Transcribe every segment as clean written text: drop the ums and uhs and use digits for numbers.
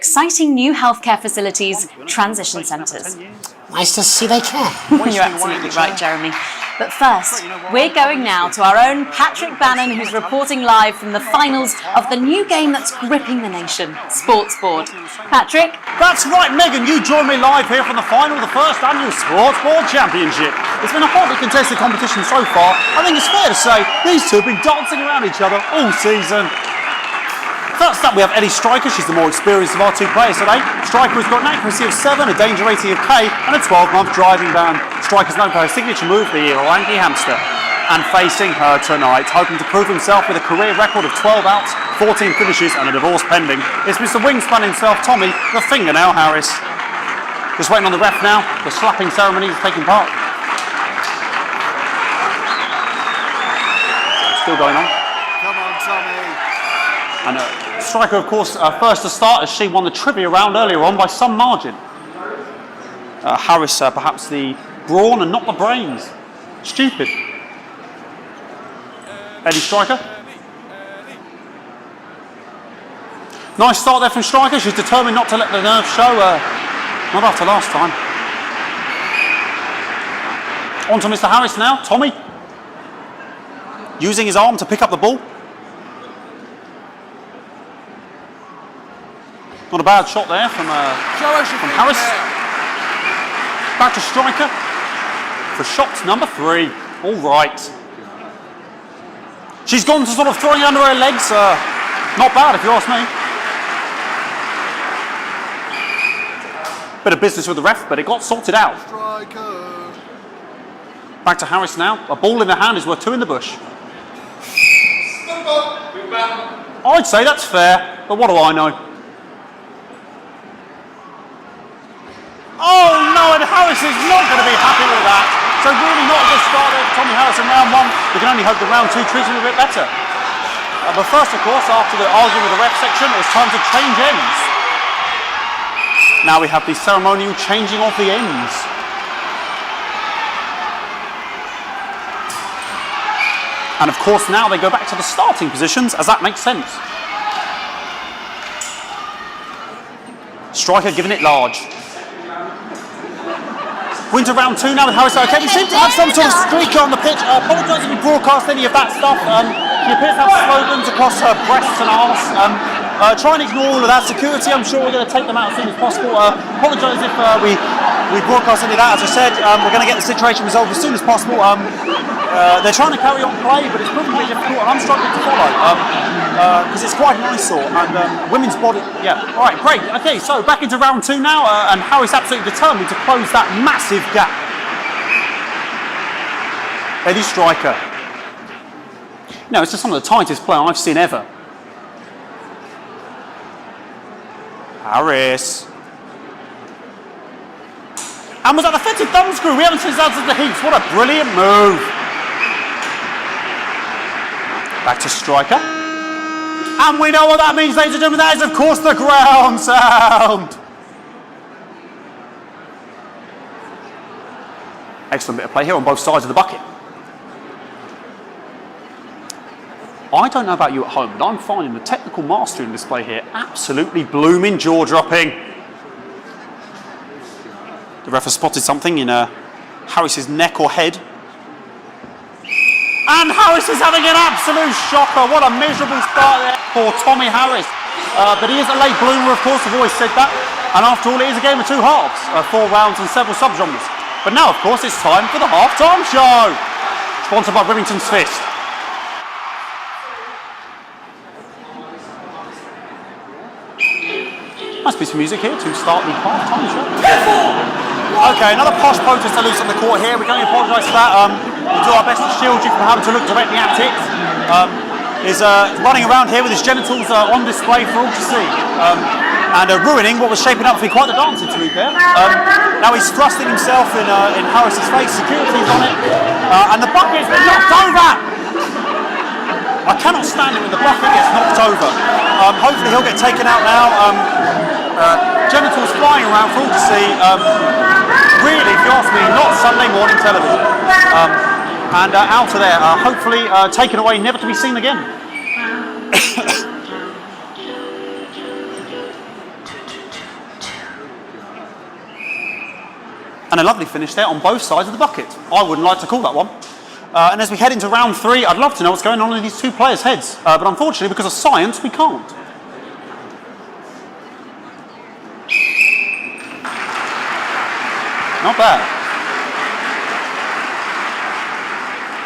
Exciting new healthcare facilities, transition centres. Nice to see they care. You're absolutely right, Jeremy. But first, we're going now to our own Patrick Bannon, who's reporting live from the finals of the new game that's gripping the nation, Sportsboard. Patrick? That's right, Megan, you join me live here from the final of the first annual Sportsboard Championship. It's been a hotly contested competition so far. I think it's fair to say these two have been dancing around each other all season. First up, we have Eddie Striker. She's the more experienced of our two players today. Striker has got an accuracy of 7, a danger rating of K, and a 12-month driving ban. Striker's known for her signature move, the Orangi Hamster. And facing her tonight, hoping to prove himself with a career record of 12 outs, 14 finishes, and a divorce pending, it's Mr. Wingspan himself, Tommy, the Fingernail Harris. Just waiting on the ref now. The slapping ceremony is taking part. Still going on. Come on, Tommy. And Striker, of course, first to start as she won the trivia round earlier on by some margin. Harris, perhaps the brawn and not the brains. Stupid. Eddie Striker. Nice start there from Striker. She's determined not to let the nerves show. Not after last time. On to Mr. Harris now. Tommy. Using his arm to pick up the ball. Not a bad shot there from Harris. Back to Striker for shot number 3. All right. She's gone to sort of throwing it under her legs. Not bad if you ask me. Bit of business with the ref, but it got sorted out. Striker. Back to Harris now. A ball in the hand is worth 2 in the bush. I'd say that's fair, but what do I know? Oh no, and Harris is not going to be happy with that. So really not a good start there for Tommy Harris in round 1. We can only hope that round 2 treats him a bit better. But first, of course, after the arguing with the ref section, it was time to change ends. Now we have the ceremonial changing of the ends. And of course now they go back to the starting positions, as that makes sense. Striker giving it large. Winter round 2 now with Harris. Okay, we seem to have some sort of streaker on the pitch. Apologise if we broadcast any of that stuff. She appears to have slogans across her breasts and arse. Try and ignore all of that. Security, I'm sure we're going to take them out as soon as possible. Apologise if we broadcast any of that. As I said, we're going to get the situation resolved as soon as possible. They're trying to carry on play, but it's proving a bit difficult, and I'm struggling to follow because it's quite an eyesore. And women's body, yeah. All right, great. Okay, so back into round 2 now, and Harris absolutely determined to close that massive gap. Eddie Striker. No, it's just some of the tightest play I've seen ever. Harris. And was that the fetid thumb screw? We haven't seen that since the heats. What a brilliant move. Back to Striker. And we know what that means, ladies and gentlemen. That is, of course, the ground sound. Excellent bit of play here on both sides of the bucket. I don't know about you at home, but I'm finding the technical mastering display here absolutely blooming jaw-dropping. The ref has spotted something in Harris's neck or head. And Harris is having an absolute shocker. What a miserable start there for Tommy Harris. But he is a late bloomer, of course. I've always said that. And after all, it is a game of 2 halves, 4 rounds and several subgenres. But now, of course, it's time for the halftime show. Sponsored by Remington's Fist. Must be some music here to start the halftime show. Okay, another posh protester loose on the court here. We can only apologise for that. We'll do our best to shield you from having to look directly at it. Is running around here with his genitals on display for all to see. And ruining what was shaping up to be quite the dancing to there. Now he's thrusting himself in Harris's face. Security's on it. And the bucket's been knocked over! I cannot stand it when the bucket gets knocked over. Hopefully he'll get taken out now. Genitals flying around for all to see. Really, if you ask me, not Sunday morning television. And out of there, hopefully taken away, never to be seen again. And a lovely finish there on both sides of the bucket. I wouldn't like to call that one. And as we head into round 3, I'd love to know what's going on in these two players' heads. But unfortunately, because of science, we can't. Not bad.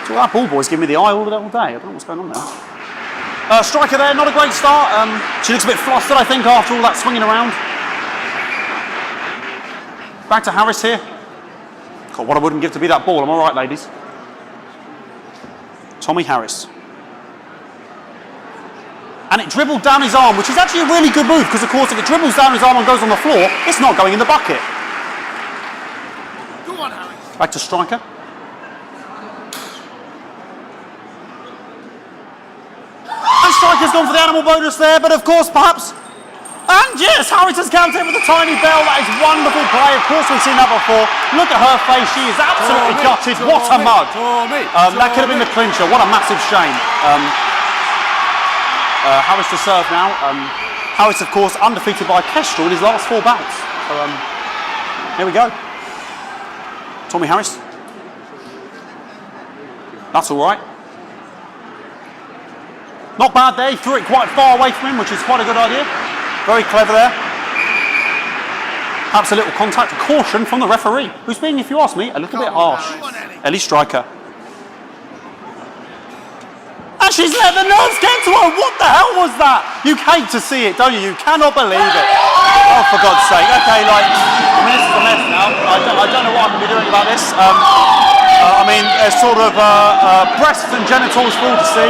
So that ball boy's giving me the eye all day. I don't know what's going on there. Striker there, not a great start. She looks a bit flustered, I think, after all that swinging around. Back to Harris here. God, what I wouldn't give to be that ball. I'm all right, ladies. Tommy Harris. And it dribbled down his arm, which is actually a really good move, because, of course, if it dribbles down his arm and goes on the floor, it's not going in the bucket. Go on, Harris. Back to striker. And striker's gone for the animal bonus there, but of course, perhaps... And yes, Harris has counted with a tiny bell. That is wonderful play. Of course, we've seen that before. Look at her face. She is absolutely gutted. What a mug. That could have been the clincher. What a massive shame. Harris to serve now. Harris, of course, undefeated by Kestrel in his last 4 bouts. So, here we go. Tommy Harris. That's all right. Not bad there. He threw it quite far away from him, which is quite a good idea. Very clever there. Perhaps a little contact, caution from the referee, who's being, if you ask me, a little bit harsh. Ellie Striker. And she's let the nerves get to her. What the hell was that? You hate to see it, don't you? You cannot believe it. Oh, for God's sake. Okay, like, I mean, this is a mess now. I don't know what I'm going to be doing about this. I mean, it's sort of breasts and genitals for all to see.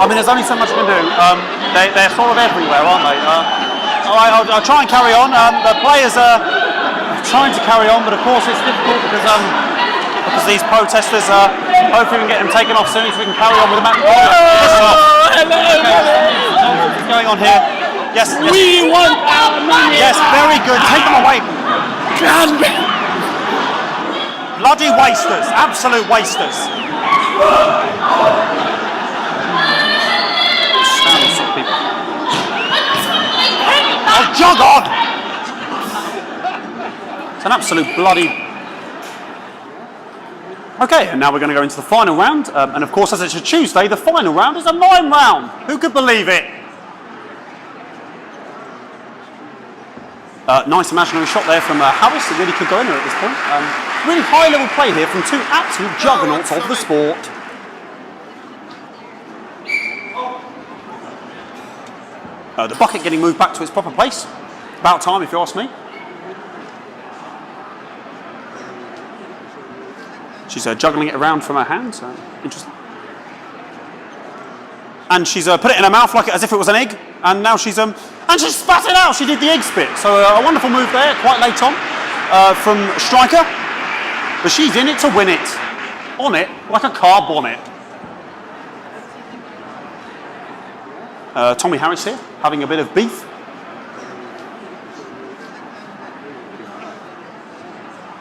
I mean, there's only so much you can do. They're sort of everywhere, aren't they? I'll try and carry on. The players are trying to carry on, but of course it's difficult because these protesters, hopefully we can get them taken off soon so we can carry on with the match. What's going on here? Yes, yes. We want our money. Yes, very good. Take them away. Bloody wasters. Absolute wasters. Oh, jog on! It's an absolute bloody... Okay, and now we're going to go into the final round. And of course, as it's a Tuesday, the final round is a mime round. Who could believe it? Nice imaginary shot there from Harris. It really could go anywhere at this point. Really high-level play here from 2 absolute juggernauts of the sport. The bucket getting moved back to its proper place. About time, if you ask me. She's juggling it around from her hands. Interesting. And she's put it in her mouth like as if it was an egg. And now she's and she spat it out. She did the egg spit. So a wonderful move there, quite late on, from Striker. But she's in it to win it. On it like a car bonnet. Tommy Harris here, having a bit of beef.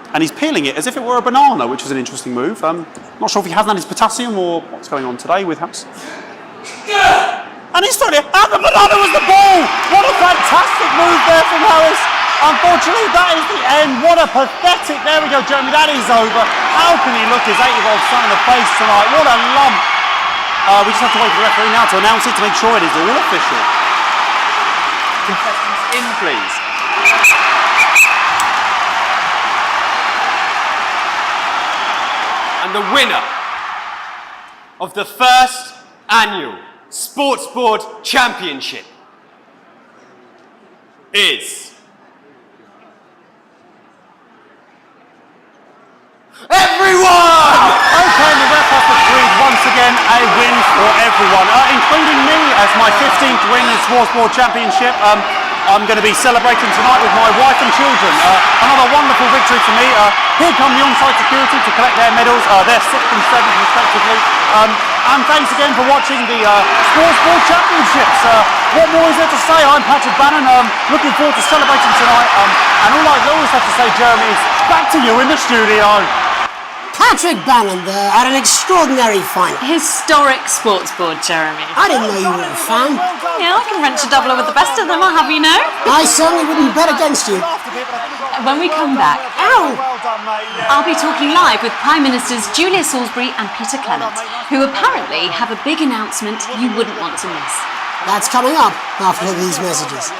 And he's peeling it as if it were a banana, which is an interesting move. Not sure if he hasn't had his potassium or what's going on today with Harris. And he's throwing it, and the banana was the ball! What a fantastic move there from Harris. Unfortunately, that is the end. What a pathetic, there we go, Jeremy, that is over. How can he look his 8-year-old son in the face tonight? What a lump. We just have to wait for the referee now to announce it to make sure it is all official. Contestants in, please. And the winner of the first annual Sportsboard Championship is... everyone! Okay, the ref has agreed once again a win for everyone, including me as my 15th win in Sportsboard Championship. I'm going to be celebrating tonight with my wife and children. Another wonderful victory for me. Here come the on-site security to collect their medals. They're 6th and 7th respectively. And thanks again for watching the Sportsboard Championships. What more is there to say? I'm Patrick Bannon. Looking forward to celebrating tonight. And all I always have to say, Jeremy, is back to you in the studio. Patrick Bannon there had an extraordinary final. Historic Sportsboard, Jeremy. I didn't know you were a fan. Yeah, I can wrench a doubler with the best of them, I'll have you know. I certainly wouldn't bet against you. When we come back, I'll be talking live with Prime Ministers Julia Salisbury and Peter Clement, who apparently have a big announcement you wouldn't want to miss. That's coming up after these messages.